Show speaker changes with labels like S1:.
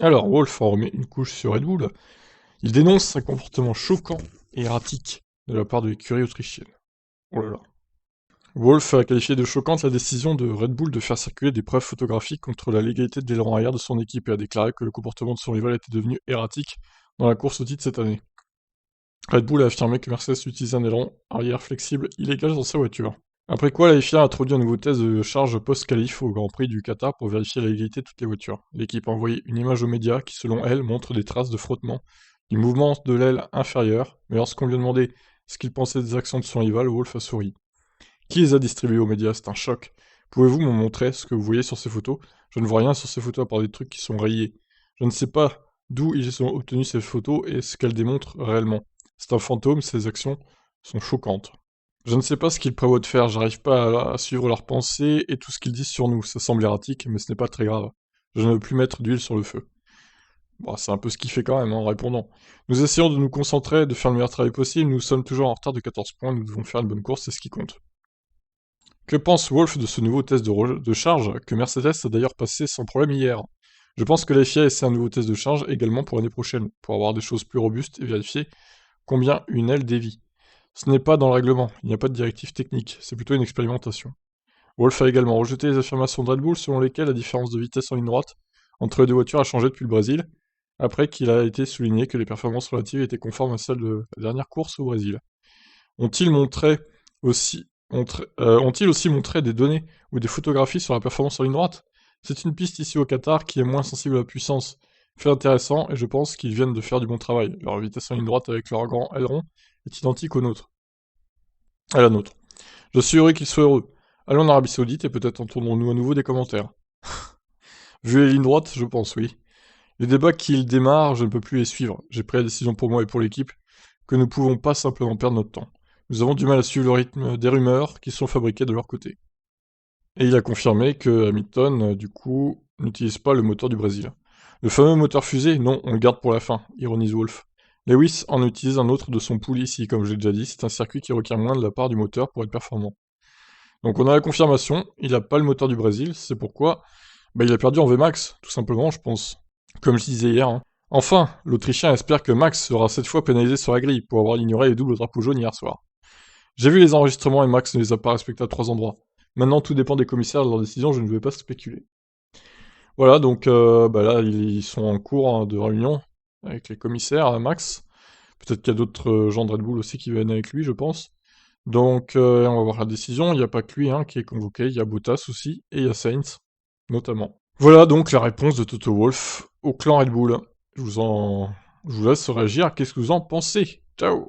S1: Alors, Wolf en remet une couche sur Red Bull. Il dénonce un comportement choquant et erratique de la part de l'écurie autrichienne. Oh là là. Wolf a qualifié de choquante la décision de Red Bull de faire circuler des preuves photographiques contre la légalité de l'aileron arrière de son équipe et a déclaré que le comportement de son rival était devenu erratique dans la course au titre cette année. Red Bull a affirmé que Mercedes utilisait un aileron arrière flexible illégal dans sa voiture. Après quoi, la FIA a introduit un nouveau test de charge post-qualif au Grand Prix du Qatar pour vérifier la légalité de toutes les voitures. L'équipe a envoyé une image aux médias qui, selon elle, montre des traces de frottement, du mouvement de l'aile inférieure, mais lorsqu'on lui a demandé ce qu'il pensait des actions de son rival, Wolf a souri. Qui les a distribués aux médias? C'est un choc. Pouvez-vous me montrer ce que vous voyez sur ces photos? Je ne vois rien sur ces photos à part des trucs qui sont rayés. Je ne sais pas d'où ils ont obtenu ces photos et ce qu'elles démontrent réellement. C'est un fantôme, ces actions sont choquantes. Je ne sais pas ce qu'ils prévoient de faire, j'arrive pas à suivre leurs pensées et tout ce qu'ils disent sur nous. Ça semble erratique, mais ce n'est pas très grave. Je ne veux plus mettre d'huile sur le feu. Bon, c'est un peu ce qu'il fait quand même, en répondant. Nous essayons de nous concentrer, de faire le meilleur travail possible, nous sommes toujours en retard de 14 points, nous devons faire une bonne course, c'est ce qui compte. Que pense Wolf de ce nouveau test de charge que Mercedes a d'ailleurs passé sans problème hier? Je pense que la FIA essaie un nouveau test de charge également pour l'année prochaine, pour avoir des choses plus robustes et vérifier combien une aile dévie. Ce n'est pas dans le règlement, il n'y a pas de directive technique, c'est plutôt une expérimentation. Wolf a également rejeté les affirmations de Red Bull selon lesquelles la différence de vitesse en ligne droite entre les deux voitures a changé depuis le Brésil, après qu'il a été souligné que les performances relatives étaient conformes à celles de la dernière course au Brésil. Ont-ils montré aussi, ont-ils aussi montré des données ou des photographies sur la performance en ligne droite? C'est une piste ici au Qatar qui est moins sensible à la puissance. Fait intéressant, et je pense qu'ils viennent de faire du bon travail. Leur vitesse en ligne droite avec leur grand aileron est identique à la nôtre. Je suis heureux qu'ils soient heureux. Allons en Arabie Saoudite et peut-être entendrons-nous à nouveau des commentaires. Vu les lignes droites, je pense, oui. Les débats qu'ils démarrent, je ne peux plus les suivre. J'ai pris la décision pour moi et pour l'équipe que nous ne pouvons pas simplement perdre notre temps. Nous avons du mal à suivre le rythme des rumeurs qui sont fabriquées de leur côté. Et il a confirmé que Hamilton, du coup, n'utilise pas le moteur du Brésil. Le fameux moteur fusée, non, on le garde pour la fin, ironise Wolf. Lewis en utilise un autre de son pool ici, comme j'ai déjà dit, c'est un circuit qui requiert moins de la part du moteur pour être performant. Donc on a la confirmation, il n'a pas le moteur du Brésil, c'est pourquoi il a perdu en VMAX, tout simplement, je pense. Comme je disais hier, hein. Enfin, l'Autrichien espère que Max sera cette fois pénalisé sur la grille pour avoir ignoré les doubles drapeaux jaunes hier soir. J'ai vu les enregistrements et Max ne les a pas respectés à 3 endroits. Maintenant, tout dépend des commissaires et de leurs décisions, je ne vais pas spéculer. Voilà, donc là, ils sont en cours de réunion avec les commissaires, Max. Peut-être qu'il y a d'autres gens de Red Bull aussi qui viennent avec lui, je pense. Donc, on va voir la décision. Il n'y a pas que lui qui est convoqué, il y a Bottas aussi, et il y a Sainz, notamment. Voilà donc la réponse de Toto Wolff au clan Red Bull. Je vous laisse réagir, qu'est-ce que vous en pensez? Ciao!